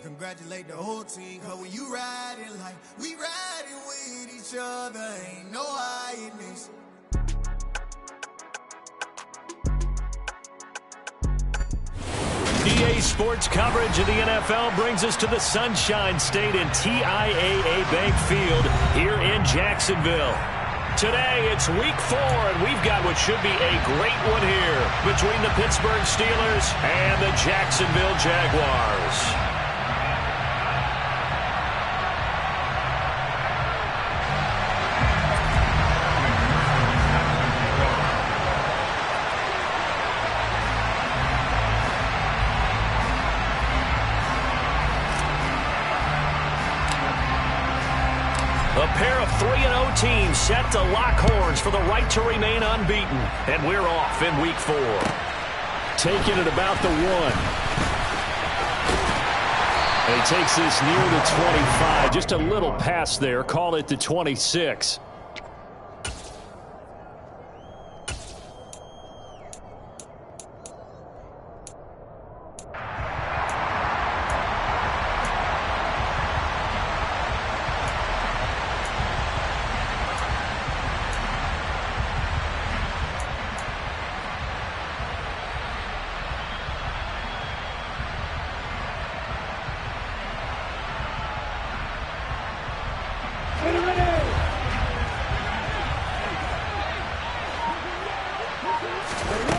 Congratulate the whole team, cause when you riding like we riding with each other, ain't no hiding this. EA Sports coverage of the NFL brings us to the Sunshine State in TIAA Bank Field here in Jacksonville. Today, it's week 4, and we've got what should be a great one here between the Pittsburgh Steelers and the Jacksonville Jaguars. A pair of 3-0 teams set to lock horns for the right to remain unbeaten. And we're off in week 4. Taking it about the 1. And he takes this near the 25. Just a little pass there. Call it the 26.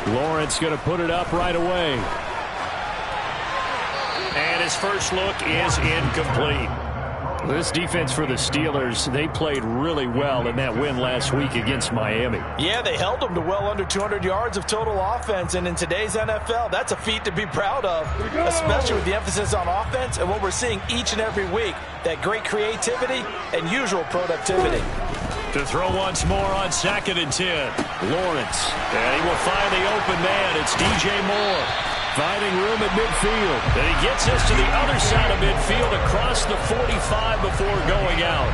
Lawrence going to put it up right away. And his first look is incomplete. This defense for the Steelers, they played really well in that win last week against Miami. Yeah, they held them to well under 200 yards of total offense, and in today's NFL, that's a feat to be proud of, especially with the emphasis on offense and what we're seeing each and every week, that great creativity and usual productivity. To throw once more on 2nd and 10. Lawrence, and he will find the open man. It's DJ Moore. Finding room at midfield. And he gets this to the other side of midfield across the 45 before going out.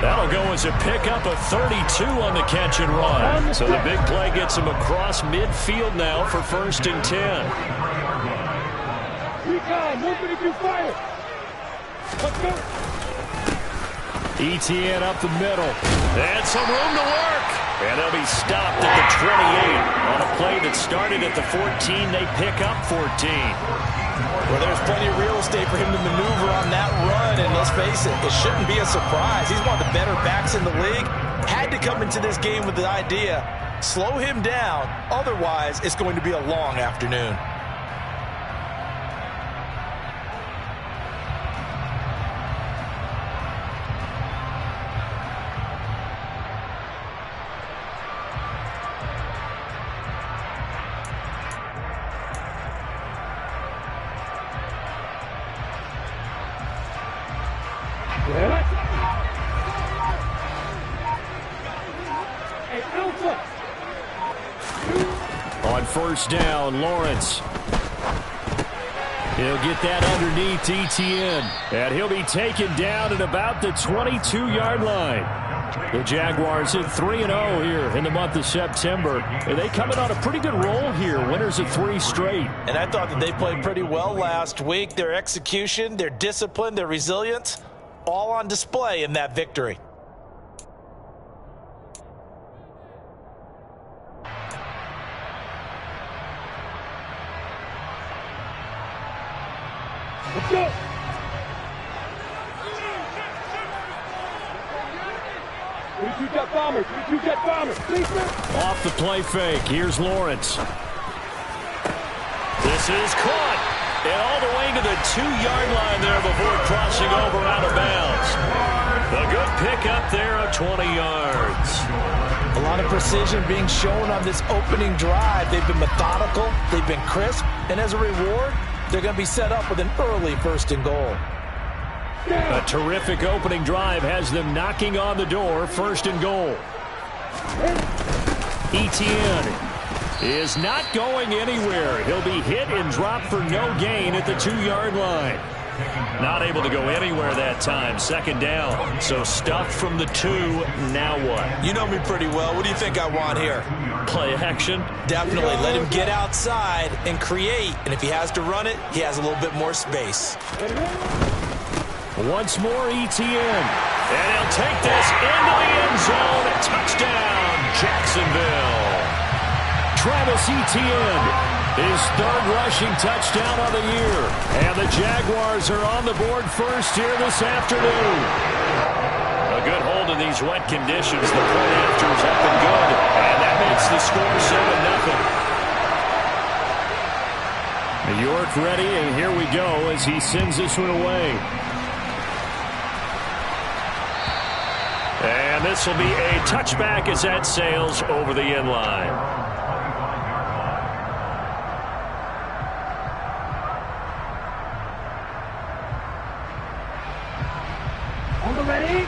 That'll go as a pickup of 32 on the catch and run. So the big play gets him across midfield now for 1st and 10. Let's go. ETN up the middle. And some room to work. And they'll be stopped at the 28. On a play that started at the 14, they pick up 14. Well, there's plenty of real estate for him to maneuver on that run. And let's face it, it shouldn't be a surprise. He's one of the better backs in the league. Had to come into this game with the idea, slow him down. Otherwise, it's going to be a long afternoon. On 1st down, Lawrence. He'll get that underneath ETN. And he'll be taken down at about the 22-yard line. The Jaguars hit 3-0 here in the month of September. And they come in on a pretty good roll here. Winners of 3 straight. And I thought that they played pretty well last week. Their execution, their discipline, their resilience, all on display in that victory. Let's go. Jet bomber. Jet bomber. Off the play fake. Here's Lawrence. This is caught. And all the way to the 2-yard line there before crossing over out of bounds. A good pickup there of 20 yards. A lot of precision being shown on this opening drive. They've been methodical. They've been crisp. And as a reward, they're going to be set up with an early 1st and goal. A terrific opening drive has them knocking on the door. 1st and goal. ETN is not going anywhere. He'll be hit and dropped for no gain at the 2-yard line. Not able to go anywhere that time. Second down. So stuffed from the 2. Now what? You know me pretty well. What do you think I want here? Play action? Definitely. Let him get outside and create. And if he has to run it, he has a little bit more space. Once more, ETN. And he'll take this into the end zone. Touchdown, Jacksonville. Travis Etienne, his 3rd rushing touchdown of the year. And the Jaguars are on the board first here this afternoon. A good hold in these wet conditions. The point after's up and good. And that makes the score 7-0. York ready, and here we go as he sends this one away. And this will be a touchback as that sails over the end line. On the ready.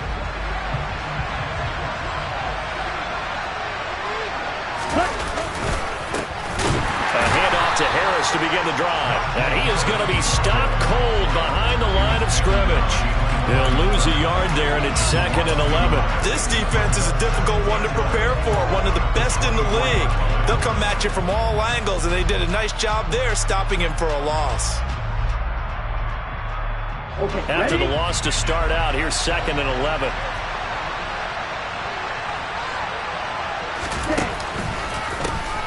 A handoff to Harris to begin the drive. And he is going to be stopped cold behind the line of scrimmage. They'll lose a yard there, and it's 2nd and 11. This defense is a difficult one to prepare for, one of the best in the league. They'll come at you from all angles, and they did a nice job there stopping him for a loss. Okay, After ready? the loss to start out, here's 2nd and 11.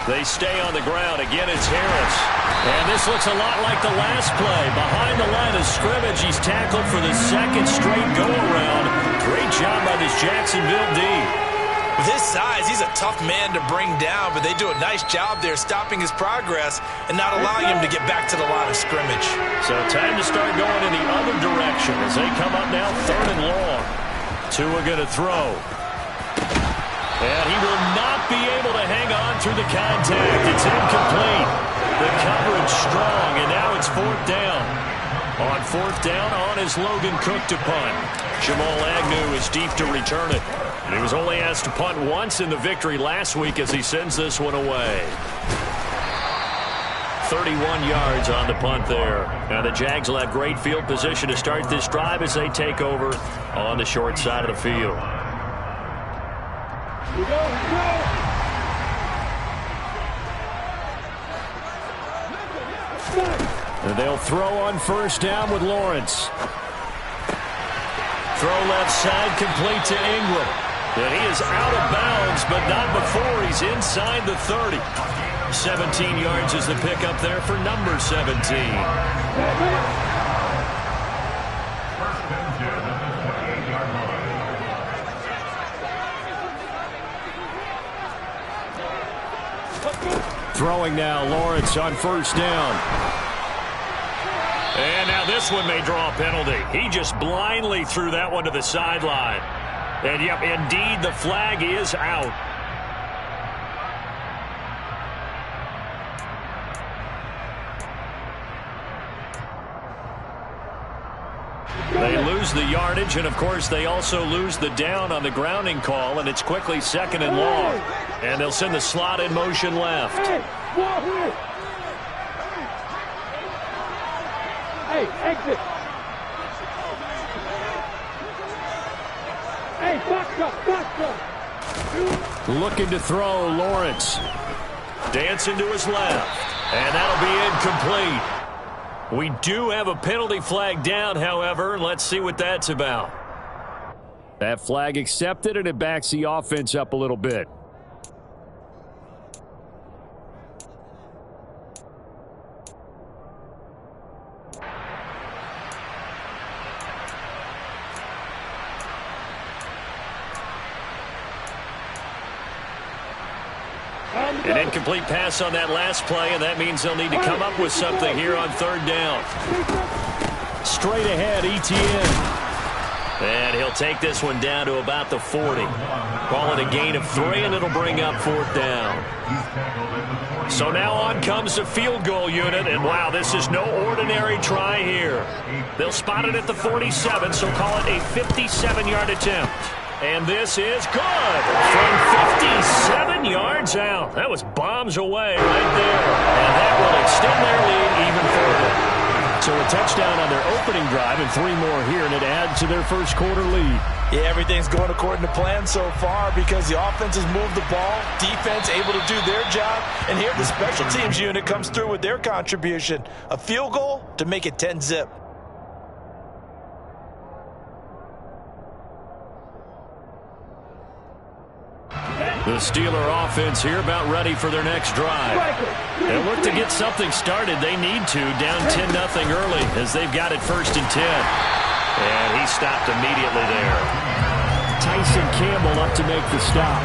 They stay on the ground. Again, it's Harris. And this looks a lot like the last play. Behind the line of scrimmage, he's tackled for the 2nd straight go-around. Great job by this Jacksonville D. With his size, he's a tough man to bring down, but they do a nice job there stopping his progress and not allowing him to get back to the line of scrimmage. So time to start going in the other direction as they come up now 3rd and long. Tua going to throw. And he will not be able to hang on through the contact. It's incomplete. The coverage strong, and now it's 4th down. On 4th down, on is Logan Cook to punt. Jamal Agnew is deep to return it. And he was only asked to punt once in the victory last week as he sends this one away. 31 yards on the punt there. Now the Jags will have great field position to start this drive as they take over on the short side of the field. Here we go, here we go. And they'll throw on 1st down with Lawrence. Throw left side, complete to Ingram. And he is out of bounds, but not before he's inside the 30. 17 yards is the pickup there for number 17. Throwing now, Lawrence on 1st down. And now this one may draw a penalty. He just blindly threw that one to the sideline. And, yep, indeed, the flag is out. They lose the yardage, and, of course, they also lose the down on the grounding call, and it's quickly 2nd and long. And they'll send the slot in motion left. Hey, exit. Hey, box up, box up. Looking to throw, Lawrence. Dancing to his left. And that'll be incomplete. We do have a penalty flag down, however. Let's see what that's about. That flag accepted, and it backs the offense up a little bit. An incomplete pass on that last play, and that means they'll need to come up with something here on 3rd down. Straight ahead, Etienne. And he'll take this one down to about the 40. Call it a gain of 3, and it'll bring up 4th down. So now on comes the field goal unit, and wow, this is no ordinary try here. They'll spot it at the 47, so call it a 57-yard attempt. And this is good from 57 yards out. That was bombs away right there. And that will extend their lead even further. So a touchdown on their opening drive and 3 more here, and it adds to their first quarter lead. Yeah, everything's going according to plan so far because the offense has moved the ball, defense able to do their job, and here the special teams unit comes through with their contribution. A field goal to make it 10-zip. The Steeler offense here about ready for their next drive. They'll look to get something started. They need to, down 10-0 early as they've got it 1st and 10. And he stopped immediately there. Tyson Campbell up to make the stop.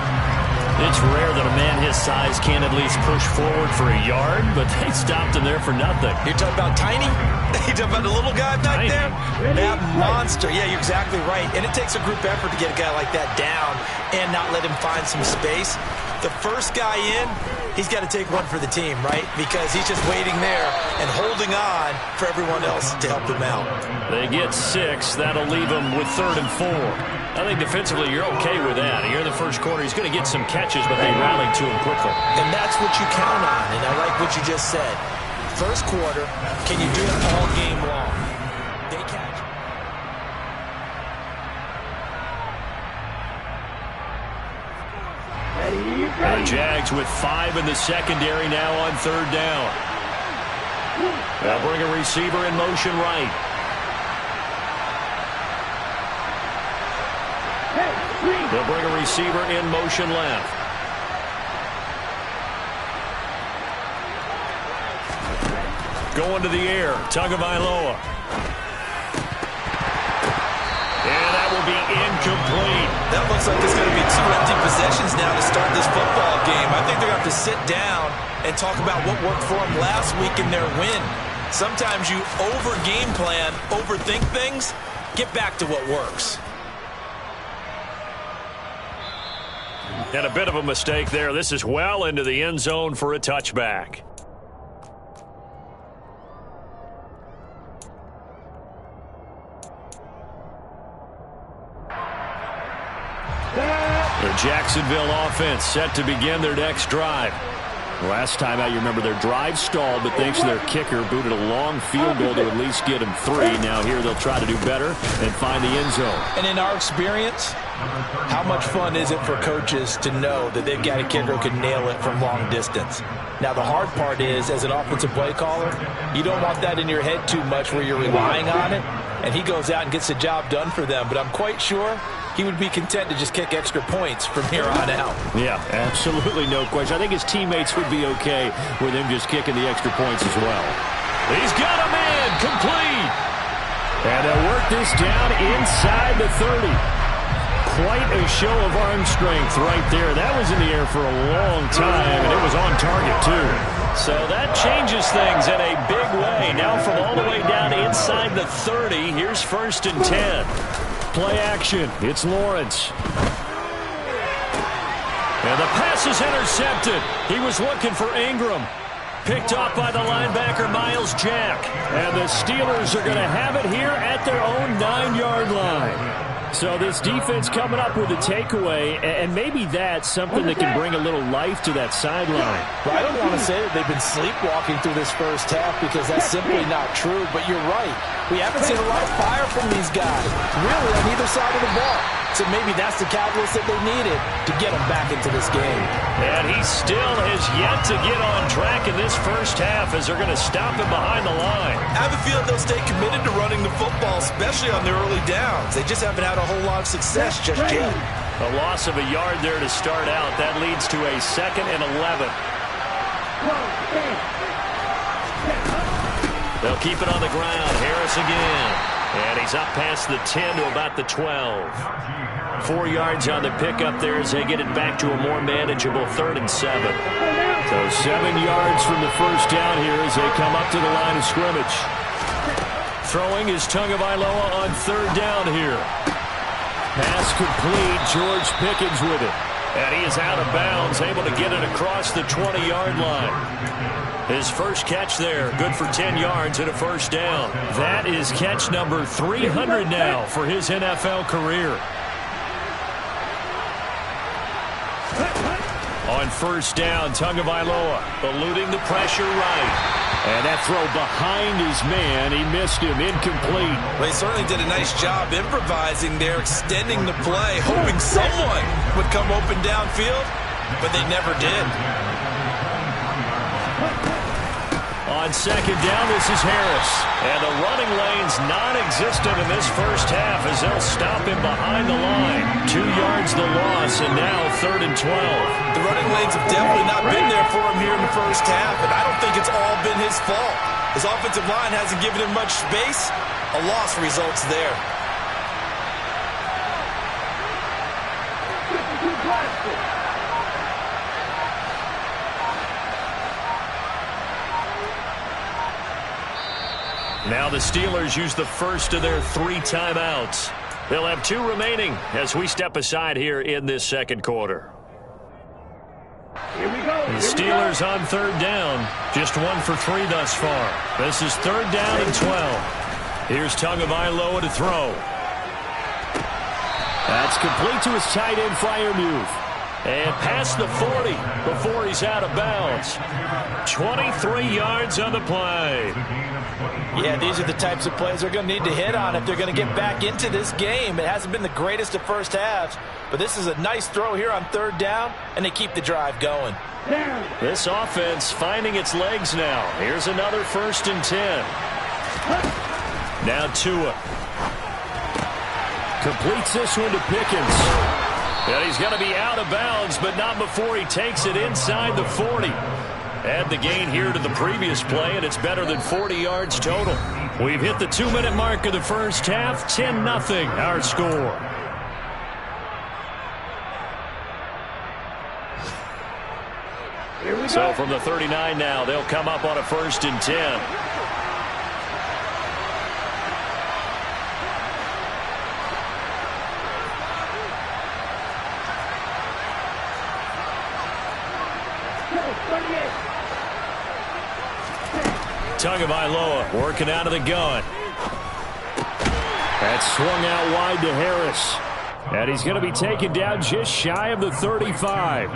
It's rare that a man his size can't at least push forward for a yard, but they stopped him there for nothing. You're talking about Tiny? You're talking about the little guy back there? That monster. Yeah, you're exactly right. And it takes a group effort to get a guy like that down and not let him find some space. The first guy in, he's got to take one for the team, right? Because he's just waiting there and holding on for everyone else to help him out. They get 6. That'll leave them with 3rd and 4. I think defensively you're okay with that. Here in the first quarter, he's going to get some catches, but they rallied to him quickly. And that's what you count on, and I like what you just said. First quarter, can you do it all game long? They catch. The Jags with 5 in the secondary now on 3rd down. They'll bring a receiver in motion right. They'll bring a receiver in motion left. Going to the air, Tagovailoa. And that will be incomplete. That looks like it's going to be 2 empty possessions now to start this football game. I think they're going to have to sit down and talk about what worked for them last week in their win. Sometimes you over-game plan, overthink things, get back to what works. And a bit of a mistake there. This is well into the end zone for a touchback. The Jacksonville offense set to begin their next drive. Last time out, you remember their drive stalled, but thanks to their kicker, booted a long field goal to at least get them 3. Now here they'll try to do better and find the end zone. And in our experience, how much fun is it for coaches to know that they've got a kicker who can nail it from long distance? Now, the hard part is, as an offensive play caller, you don't want that in your head too much where you're relying on it, and he goes out and gets the job done for them. But I'm quite sure he would be content to just kick extra points from here on out. Yeah, absolutely no question. I think his teammates would be okay with him just kicking the extra points as well. He's got a man complete. And they'll work this down inside the 30. Quite a show of arm strength right there. That was in the air for a long time, and it was on target, too. So that changes things in a big way. Now from all the way down inside the 30, here's 1st and 10. Play action. It's Lawrence. And the pass is intercepted. He was looking for Ingram. Picked off by the linebacker, Miles Jack. And the Steelers are going to have it here at their own 9-yard line. So this defense coming up with a takeaway, and maybe that's something that can bring a little life to that sideline. Well, I don't want to say that they've been sleepwalking through this first half because that's simply not true, but you're right. We haven't seen a lot of fire from these guys, really, on either side of the ball. So maybe that's the catalyst that they needed to get them back into this game. And he still has yet to get on track in this first half as they're going to stop him behind the line. I have a feeling they'll stay committed to running the football, especially on their early downs. They just haven't had a whole lot of success just yet. A loss of a yard there to start out. That leads to a 2nd and 11. They'll keep it on the ground. Harris again. And he's up past the 10 to about the 12. 4 yards on the pickup there as they get it back to a more manageable 3rd and 7. So 7 yards from the first down here as they come up to the line of scrimmage. Throwing is Tagovailoa on 3rd down here. Pass complete. George Pickens with it. And he is out of bounds, able to get it across the 20-yard line. His first catch there, good for 10 yards and a first down. That is catch number 300 now for his NFL career. On first down, Tagovailoa eluding the pressure right. And that throw behind his man, he missed him, incomplete. Well, he certainly did a nice job improvising there, extending the play, hoping someone would come open downfield, but they never did. On second down, this is Harris. And the running lane's non-existent in this first half as they'll stop him behind the line. 2 yards the loss, and now 3rd and 12. The running lanes have definitely not been there for him here in the first half, and I don't think it's all been his fault. His offensive line hasn't given him much space. A loss results there. Now the Steelers use the first of their 3 timeouts. They'll have 2 remaining as we step aside here in this second quarter. Here we go. The Steelers on 3rd down. Just 1 for 3 thus far. This is 3rd down and 12. Here's Tagovailoa to throw. That's complete to his tight end Freiermuth. And past the 40 before he's out of bounds. 23 yards on the play. Yeah, these are the types of plays they're going to need to hit on if they're going to get back into this game. It hasn't been the greatest of first halves, but this is a nice throw here on 3rd down, and they keep the drive going. This offense finding its legs now. Here's another 1st and 10. Now Tua. Completes this one to Pickens. And he's going to be out of bounds, but not before he takes it inside the 40. Add the gain here to the previous play, and it's better than 40 yards total. We've hit the 2-minute mark of the first half. 10-0 our score. So from the 39 now, they'll come up on a 1st and 10. Tagovailoa working out of the gun. That's swung out wide to Harris. And he's going to be taken down just shy of the 35.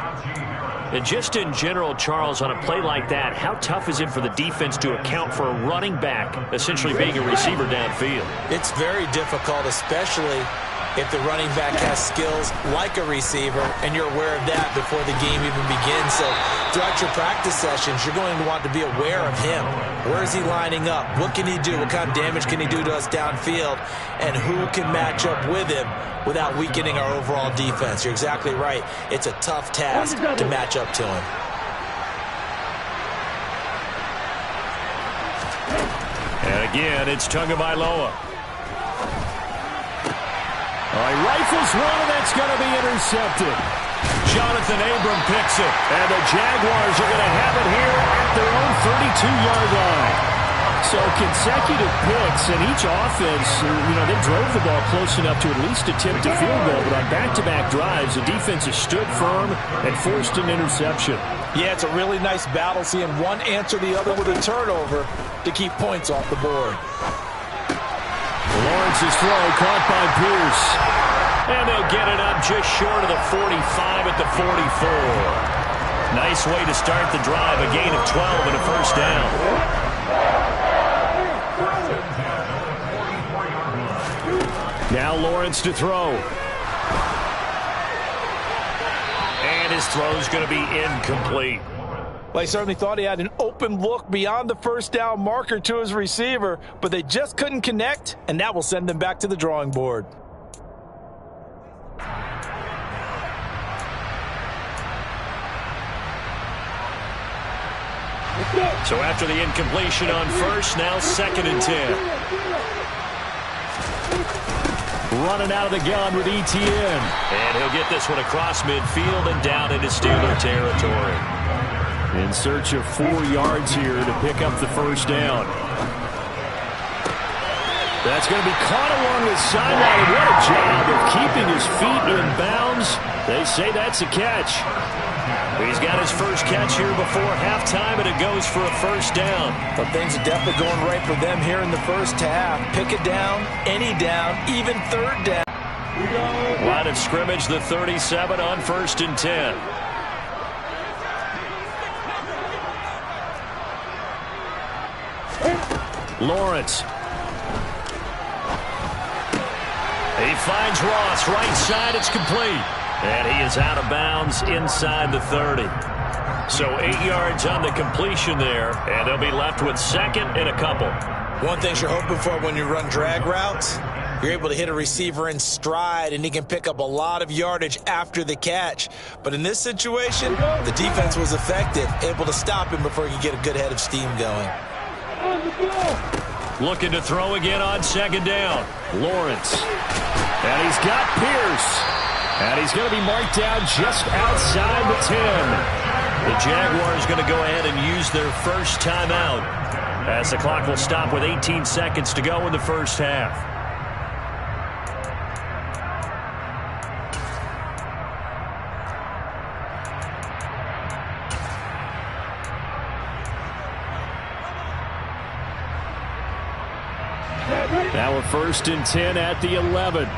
And just in general, Charles, on a play like that, how tough is it for the defense to account for a running back essentially being a receiver downfield? It's very difficult, especially if the running back has skills like a receiver, and you're aware of that before the game even begins. So throughout your practice sessions, you're going to want to be aware of him. Where is he lining up? What can he do? What kind of damage can he do to us downfield? And who can match up with him without weakening our overall defense? You're exactly right. It's a tough task to match up to him. And again, it's Tagovailoa. He rifles one, and that's going to be intercepted. Jonathan Abram picks it, and the Jaguars are going to have it here at their own 32-yard line. So consecutive picks, and each offense, they drove the ball close enough to at least attempt a field goal, but on back-to-back drives, the defense has stood firm and forced an interception. Yeah, it's a really nice battle, seeing one answer the other with a turnover to keep points off the board. Lawrence's throw caught by Pierce. And they'll get it up just short of the 45 at the 44. Nice way to start the drive. A gain of 12 and a 1st down. Now Lawrence to throw. And his throw's going to be incomplete. Well, he certainly thought he had an open look beyond the 1st down marker to his receiver, but they just couldn't connect, and that will send them back to the drawing board. So after the incompletion on 1st, now 2nd and 10. Running out of the gun with Etienne. And he'll get this one across midfield and down into Steeler territory. In search of 4 yards here to pick up the 1st down. That's going to be caught along the sideline. What a job of keeping his feet in bounds. They say that's a catch. He's got his first catch here before halftime, and it goes for a 1st down. But things are definitely going right for them here in the first half. Pick it down, any down, even 3rd down. Line of scrimmage, the 37 on 1st and 10. Lawrence. He finds Ross right side. It's complete. And he is out of bounds inside the 30. So 8 yards on the completion there, and they'll be left with second and a couple. One thing you're hoping for when you run drag routes, you're able to hit a receiver in stride, and he can pick up a lot of yardage after the catch. But in this situation, the defense was effective, able to stop him before he could get a good head of steam going. Looking to throw again on second down. Lawrence. And he's got Pierce. And he's going to be marked down just outside the 10. The Jaguars going to go ahead and use their first timeout as the clock will stop with 18 seconds to go in the first half. Now a 1st and 10 at the 11.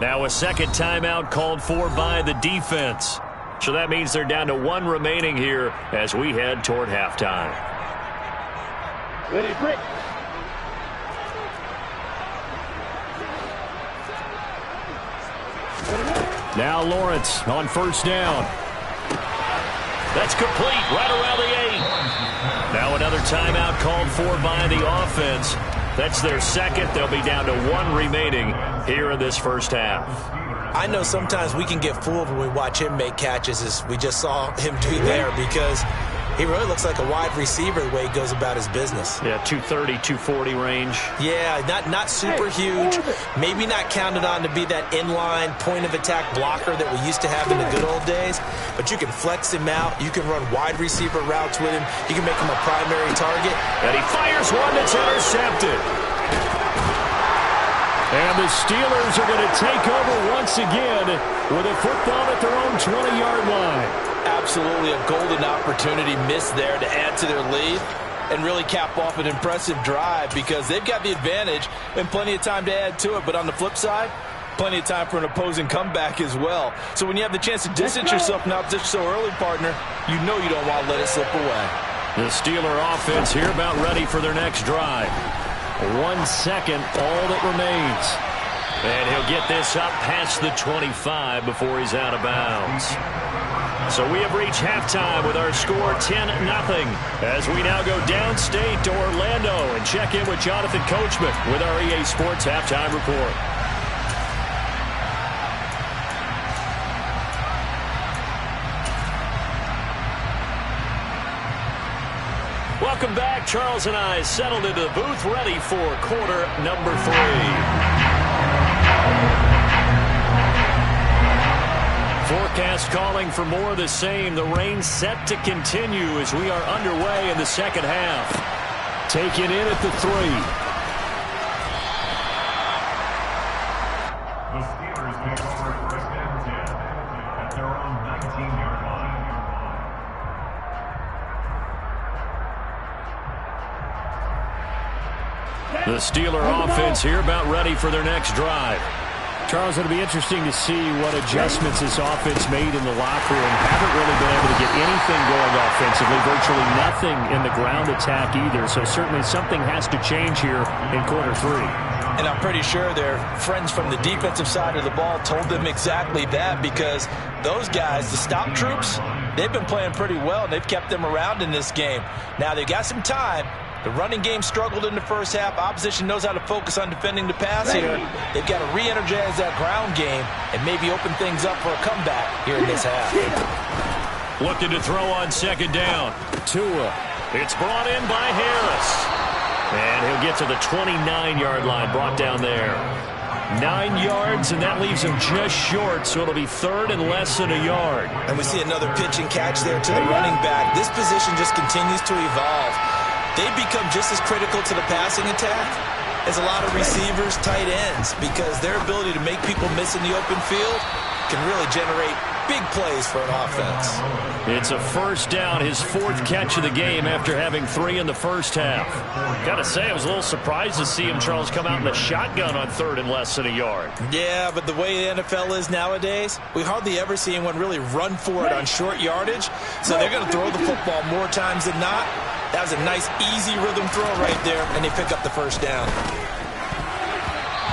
Now a second timeout called for by the defense. So that means they're down to 1 remaining here as we head toward halftime. Ready, break. Now Lawrence on 1st down. That's complete right around the 8. Now another timeout called for by the offense. That's their second. They'll be down to 1 remaining here in this first half. I know sometimes we can get fooled when we watch him make catches, as we just saw him do there, because he really looks like a wide receiver the way he goes about his business. Yeah, 230, 240 range. Yeah, not super huge. Maybe not counted on to be that inline point-of-attack blocker that we used to have in the good old days. But you can flex him out. You can run wide receiver routes with him. You can make him a primary target. And he fires one that's intercepted. And the Steelers are going to take over once again with a football at their own 20-yard line. Absolutely a golden opportunity missed there to add to their lead and really cap off an impressive drive, because they've got the advantage and plenty of time to add to it. But on the flip side, plenty of time for an opposing comeback as well. So when you have the chance to distance yourself from opposition so early, partner, you know you don't want to let it slip away. The Steeler offense here about ready for their next drive. 1 second, all that remains. And he'll get this up past the 25 before he's out of bounds. So we have reached halftime with our score 10-0 as we now go downstate to Orlando and check in with Jonathan Coachman with our EA Sports Halftime Report. Welcome back. Charles and I settled into the booth, ready for quarter number 3. Forecast calling for more of the same. The rain set to continue as we are underway in the second half. Taken in at the 3. The Steelers take over 1st and 10 at their own 19-yard line. The Steeler offense here about ready for their next drive. Charles, it'll be interesting to see what adjustments this offense made in the locker room. Haven't really been able to get anything going offensively, virtually nothing in the ground attack either. So certainly something has to change here in quarter 3. And I'm pretty sure their friends from the defensive side of the ball told them exactly that, because those guys, the stop troops, they've been playing pretty well, and they've kept them around in this game. Now they've got some time. The running game struggled in the first half. Opposition knows how to focus on defending the pass here. They've got to re-energize that ground game and maybe open things up for a comeback here in this half. Looking to throw on second down. Tua. It's brought in by Harris. And he'll get to the 29-yard line, brought down there. 9 yards, and that leaves him just short, so it'll be 3rd and less than a yard. And we see another pitch and catch there to the running back. This position just continues to evolve. They've become just as critical to the passing attack as a lot of receivers, tight ends, because their ability to make people miss in the open field can really generate big plays for an offense. It's a 1st down, his 4th catch of the game after having 3 in the first half. Got to say, I was a little surprised to see him, Charles, come out in the shotgun on 3rd and less than a yard. Yeah, but the way the NFL is nowadays, we hardly ever see anyone really run for it on short yardage, so they're going to throw the football more times than not. That was a nice, easy rhythm throw right there, and they pick up the first down.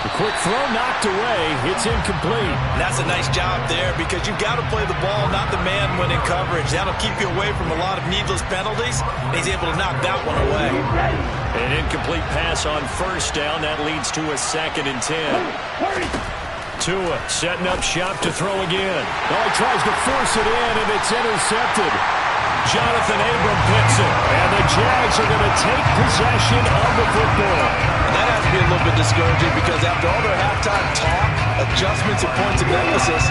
The quick throw knocked away. It's incomplete. And that's a nice job there because you've got to play the ball, not the man when in coverage. That'll keep you away from a lot of needless penalties. And he's able to knock that one away. An incomplete pass on first down. That leads to a 2nd and 10. Tua setting up shop to throw again. Oh, he tries to force it in, and it's intercepted. Jonathan Abram picks it. And the Jags are going to take possession of the football. And that has to be a little bit discouraging because after all their halftime talk, adjustments, and points of emphasis,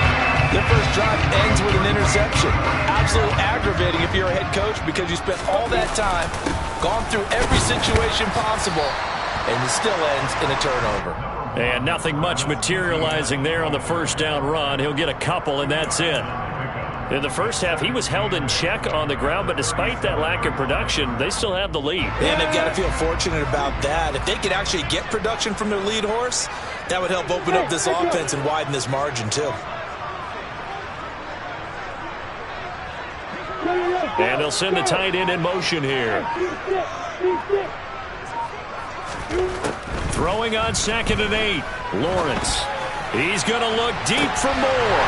their first drive ends with an interception. Absolutely aggravating if you're a head coach because you spent all that time, gone through every situation possible, and it still ends in a turnover. And nothing much materializing there on the first down run. He'll get a couple, and that's it. In the first half, he was held in check on the ground, but despite that lack of production, they still have the lead. And they've got to feel fortunate about that. If they could actually get production from their lead horse, that would help open up this offense and widen this margin, too. And they'll send the tight end in motion here. Throwing on 2nd and 8. Lawrence. He's going to look deep for more.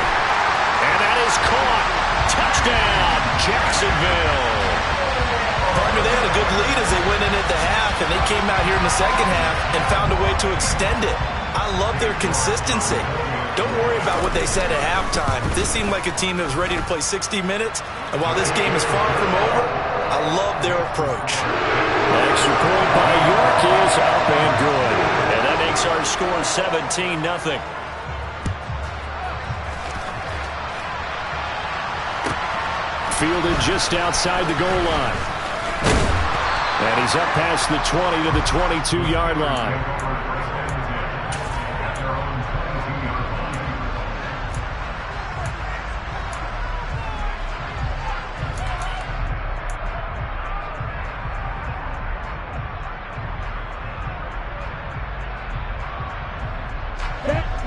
And that is caught. Touchdown, Jacksonville. Partner, they had a good lead as they went in at the half, and they came out here in the second half and found a way to extend it. I love their consistency. Don't worry about what they said at halftime. This seemed like a team that was ready to play 60 minutes, and while this game is far from over, I love their approach. Extra point by York is up and good. And that makes our score 17-0. Fielded just outside the goal line. And he's up past the 20 to the 22-yard line.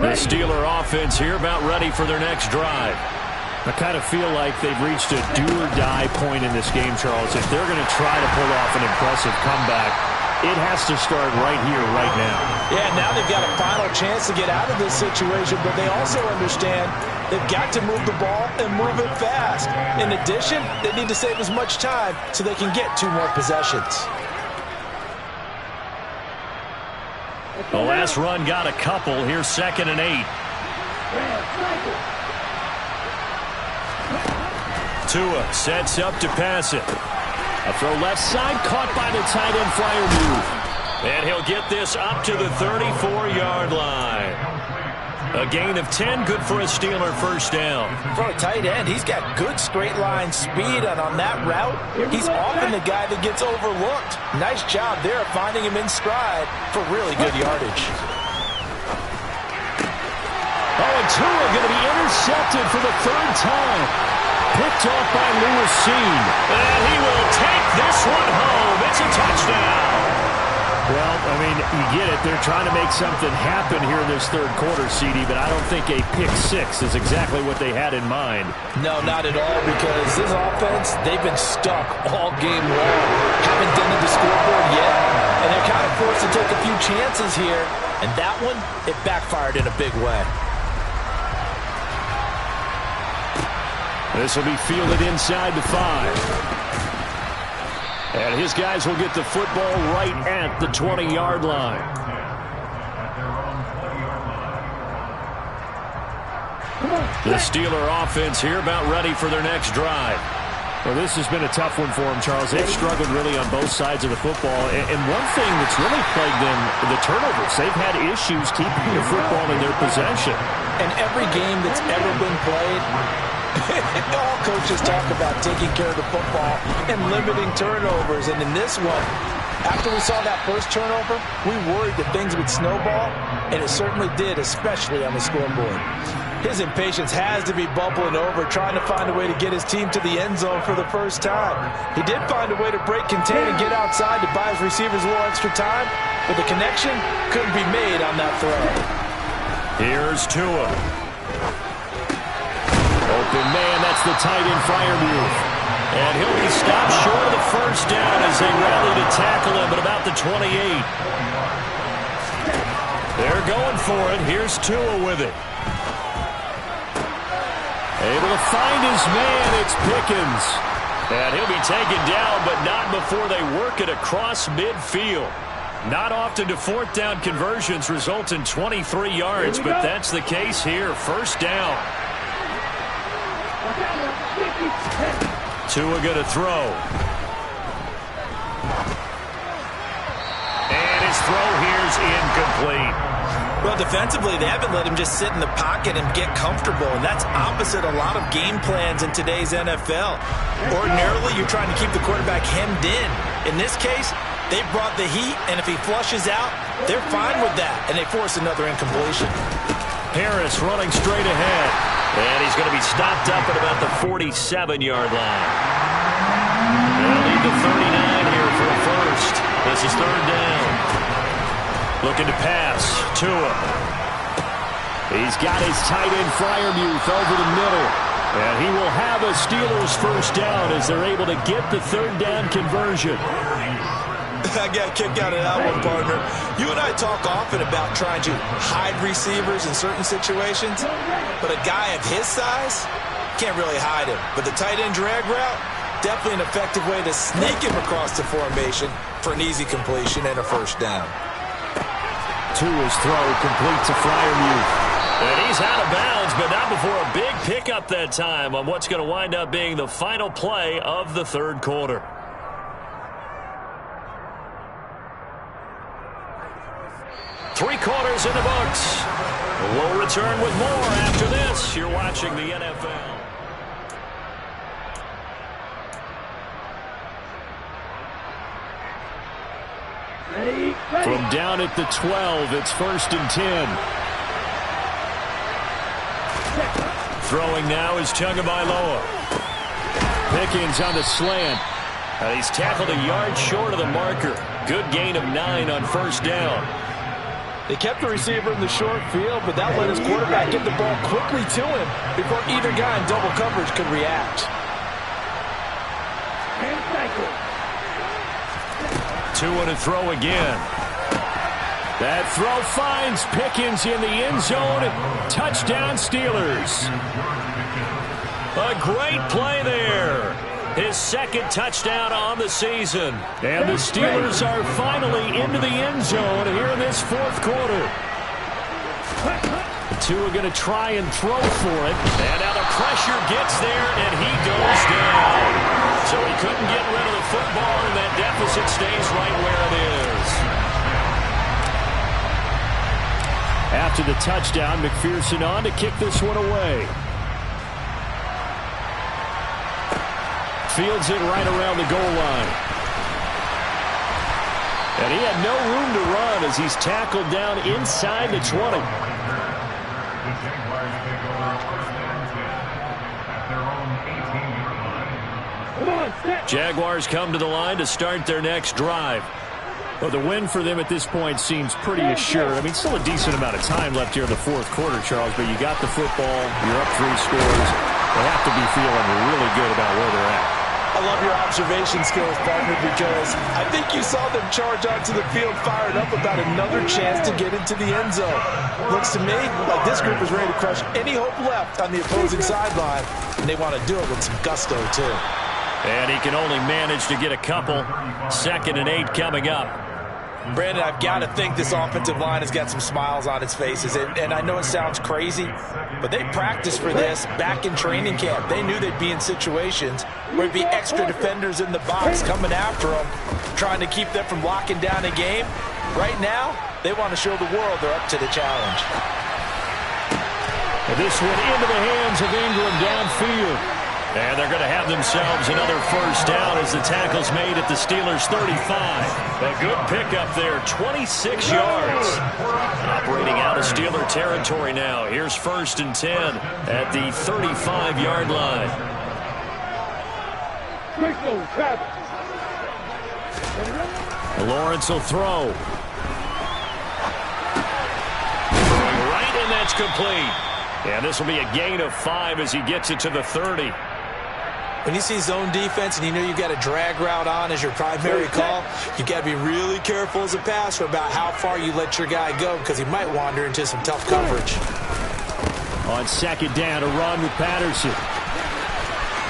The Steeler offense here about ready for their next drive. I kind of feel like they've reached a do-or-die point in this game, Charles. If they're going to try to pull off an impressive comeback, it has to start right here, right now. Yeah, now they've got a final chance to get out of this situation, but they also understand they've got to move the ball and move it fast. In addition, they need to save as much time so they can get 2 more possessions. The last run got a couple. Here's 2nd and 8. Tua sets up to pass it. A throw left side, caught by the tight end flyer move. And he'll get this up to the 34-yard line. A gain of 10, good for a Steeler first down. For a tight end, he's got good straight line speed, and on that route, he's often the guy that gets overlooked. Nice job there of finding him in stride for really good yardage. Oh, and Tua going to be intercepted for the 3rd time. Picked off by Lewis Seen. And he will take this one home. It's a touchdown. Well, I mean, you get it. They're trying to make something happen here in this 3rd quarter, CD, but I don't think a pick 6 is exactly what they had in mind. No, not at all, because this offense, they've been stuck all game long. Haven't dented the scoreboard yet, and they're kind of forced to take a few chances here, and that one, it backfired in a big way. This will be fielded inside the 5. And his guys will get the football right at the 20-yard line. The Steeler offense here about ready for their next drive. Well, this has been a tough one for them, Charles. They've struggled really on both sides of the football. And one thing that's really plagued them, the turnovers. They've had issues keeping the football in their possession. And every game that's ever been played, all coaches talk about taking care of the football and limiting turnovers. And in this one, after we saw that first turnover, we worried that things would snowball, and it certainly did, especially on the scoreboard. His impatience has to be bubbling over, trying to find a way to get his team to the end zone for the first time. He did find a way to break contain and get outside to buy his receivers a little extra time, but the connection couldn't be made on that throw. Here's Tua. Open man, that's the tight end flyer move. And he'll be stopped short of the first down as they rally to tackle him at about the 28. They're going for it. Here's Tua with it. Able to find his man. It's Pickens. And he'll be taken down, but not before they work it across midfield. Not often do fourth down conversions result in 23 yards, but that's the case here. First down. Tua going to throw. And his throw here's incomplete. Well, defensively, they haven't let him just sit in the pocket and get comfortable, and that's opposite a lot of game plans in today's NFL. Ordinarily, you're trying to keep the quarterback hemmed in. In this case, they brought the heat, and if he flushes out, they're fine with that, and they force another incompletion. Harris running straight ahead, and he's going to be stopped up at about the 47-yard line. They'll lead the 39 here for a first. This is third down. Looking to pass. Tua. He's got his tight end Freiermuth over the middle. And he will have a Steelers first down as they're able to get the third down conversion. I got a kick out of that one, partner. You and I talk often about trying to hide receivers in certain situations, but a guy of his size can't really hide him. But the tight end drag route, definitely an effective way to sneak him across the formation for an easy completion and a first down. Tua's throw complete to Freiermuth. And he's out of bounds, but not before a big pickup that time on what's going to wind up being the final play of the third quarter. Three quarters in the books. We'll return with more after this. You're watching the NFL. From down at the 12, it's 1st and 10. Throwing now is Tagovailoa. Pickens on the slant. He's tackled a yard short of the marker. Good gain of 9 on first down. They kept the receiver in the short field, but that let his quarterback get the ball quickly to him before either guy in double coverage could react. Tua to throw again. That throw finds Pickens in the end zone. Touchdown, Steelers. A great play there. His second touchdown on the season. And the Steelers are finally into the end zone here in this fourth quarter. Tua going to try and throw for it. And now the pressure gets there, and he goes down. So he couldn't get rid of the football, and that deficit stays right where it is. After the touchdown, McPherson on to kick this one away. Fields it right around the goal line. And he had no room to run as he's tackled down inside the 20. Jaguars come to the line to start their next drive. Well, the win for them at this point seems pretty assured. I mean, still a decent amount of time left here in the fourth quarter, Charles, but you got the football, you're up 3 scores. They have to be feeling really good about where they're at. I love your observation skills, partner, because I think you saw them charge onto the field fired up about another chance to get into the end zone. Looks to me like this group is ready to crush any hope left on the opposing sideline, and they want to do it with some gusto, too. And he can only manage to get a couple. 2nd and 8 coming up. Brandon, I've got to think this offensive line has got some smiles on its faces. And I know it sounds crazy, but they practiced for this back in training camp. They knew they'd be in situations where there'd be extra defenders in the box coming after them, trying to keep them from locking down a game. Right now, they want to show the world they're up to the challenge. And this one into the hands of Ingram downfield. And they're going to have themselves another first down as the tackle's made at the Steelers' 35. A good pickup there, 26 yards. Operating out of Steeler territory now. Here's 1st and 10 at the 35-yard line. Lawrence will throw. Right, and that's complete. And this will be a gain of 5 as he gets it to the 30. When you see zone defense and you know you've got a drag route on as your primary call, you've got to be really careful as a passer about how far you let your guy go because he might wander into some tough coverage. On second down, a run with Patterson.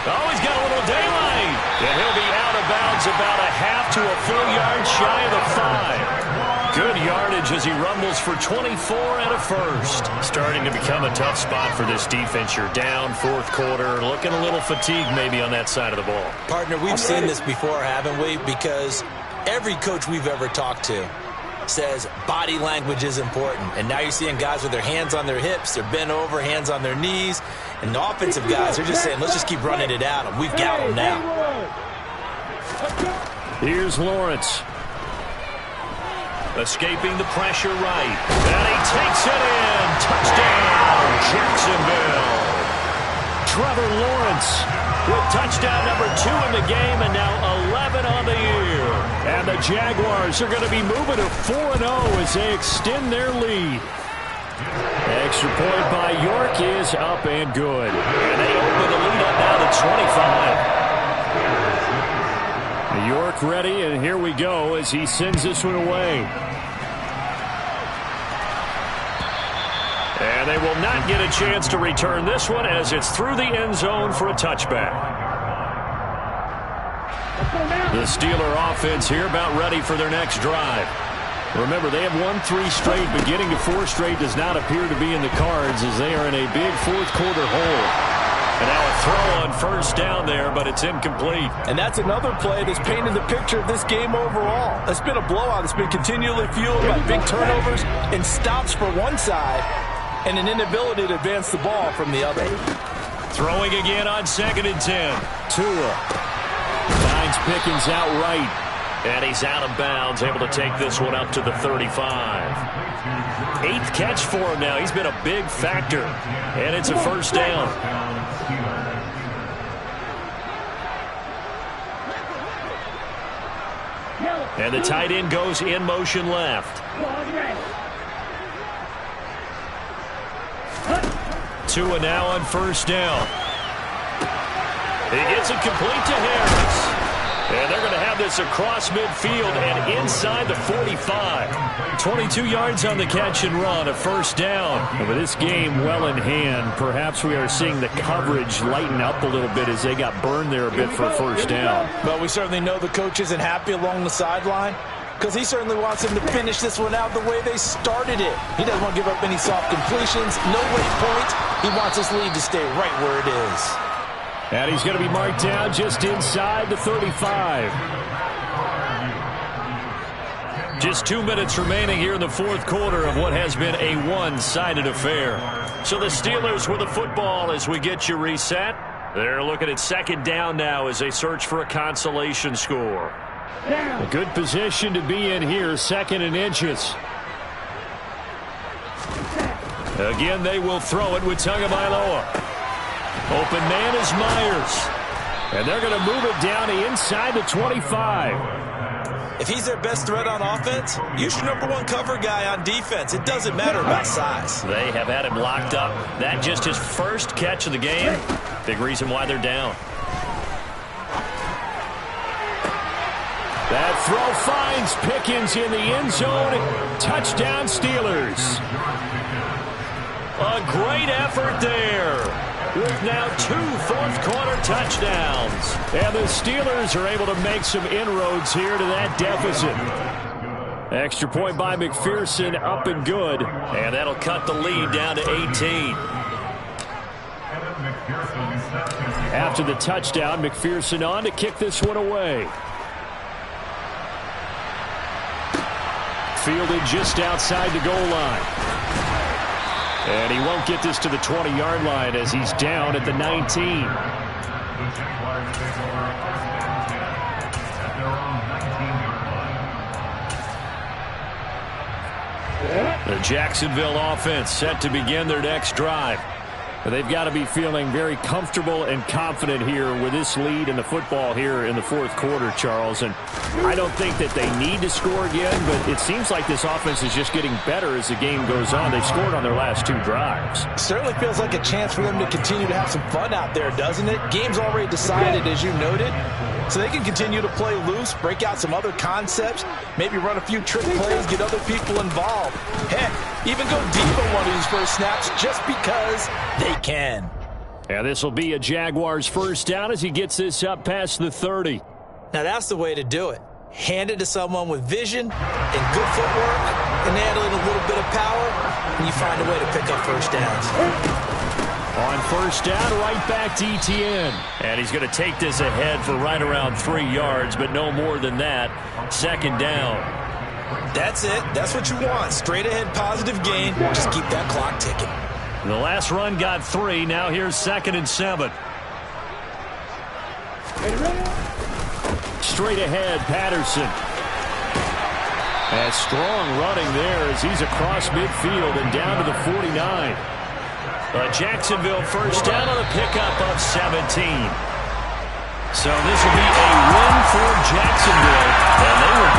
Oh, he's got a little daylight. And he'll be out of bounds about a half to a full yard shy of the 5. Good yardage as he rumbles for 24 and a first. Starting to become a tough spot for this defense. You're down fourth quarter, looking a little fatigued maybe on that side of the ball. Partner, we've seen this before, haven't we? Because every coach we've ever talked to says body language is important. And now you're seeing guys with their hands on their hips, they're bent over, hands on their knees. And the offensive guys are just saying, let's just keep running it at them. We've got them now. Here's Lawrence. Escaping the pressure right. And he takes it in. Touchdown, Jacksonville. Trevor Lawrence with touchdown number 2 in the game and now 11 on the year. And the Jaguars are going to be moving to 4-0 as they extend their lead. Extra point by York is up and good. And they open the lead up now to 25. York ready, and here we go as he sends this one away. And they will not get a chance to return this one as it's through the end zone for a touchback. The Steeler offense here about ready for their next drive. Remember, they have won 3 straight, but getting to 4 straight does not appear to be in the cards as they are in a big fourth quarter hole. And now a throw on first down there, but it's incomplete. And that's another play that's painted the picture of this game overall. It's been a blowout. It's been continually fueled by big turnovers and stops for one side and an inability to advance the ball from the other. Throwing again on 2nd and 10. Tua finds Pickens outright. And he's out of bounds, able to take this one up to the 35. 8th catch for him now. He's been a big factor. And it's a first down. And the tight end goes in motion left. Tua now on first down. He gets it complete to Harris. And they're going to have this across midfield and inside the 45. 22 yards on the catch and run, a first down. And with this game well in hand, perhaps we are seeing the coverage lighten up a little bit as they got burned there a bit for a first down. But we certainly know the coach isn't happy along the sideline because he certainly wants them to finish this one out the way they started it. He doesn't want to give up any soft completions, no late points. He wants this lead to stay right where it is. And he's going to be marked down just inside the 35. Just 2 minutes remaining here in the fourth quarter of what has been a one-sided affair. So the Steelers with the football as we get you reset. They're looking at second down now as they search for a consolation score. A good position to be in here, 2nd and inches. Again, they will throw it with Tagovailoa. Open man is Myers. And they're going to move it down to inside the 25. If he's their best threat on offense, use your #1 cover guy on defense. It doesn't matter about size. They have had him locked up. That just his first catch of the game. Big reason why they're down. That throw finds Pickens in the end zone. Touchdown Steelers. A great effort there. With now 2 fourth-quarter touchdowns. And the Steelers are able to make some inroads here to that deficit. Extra point by McPherson, up and good. And that'll cut the lead down to 18. After the touchdown, McPherson on to kick this one away. Fielded just outside the goal line. And he won't get this to the 20-yard line as he's down at the 19. The Jacksonville offense set to begin their next drive. They've got to be feeling very comfortable and confident here with this lead in the football here in the fourth quarter, Charles. And I don't think that they need to score again, but it seems like this offense is just getting better as the game goes on. They've scored on their last 2 drives. Certainly feels like a chance for them to continue to have some fun out there, doesn't it? Game's already decided, as you noted, so they can continue to play loose, break out some other concepts, maybe run a few trick plays, get other people involved. Heck, even go deep on one of these first snaps just because they can. Yeah, this will be a Jaguars first down as he gets this up past the 30. Now that's the way to do it. Hand it to someone with vision and good footwork, and add in a little bit of power, and you find a way to pick up first downs. On first down, right back to Etienne. And he's going to take this ahead for right around 3 yards, but no more than that. Second down. That's it. That's what you want. Straight ahead positive gain. Just keep that clock ticking. The last run got 3. Now here's 2nd and 7. Straight ahead, Patterson. And strong running there as he's across midfield and down to the 49. Jacksonville first down on a pickup of 17. So this will be a win for Jacksonville. And they will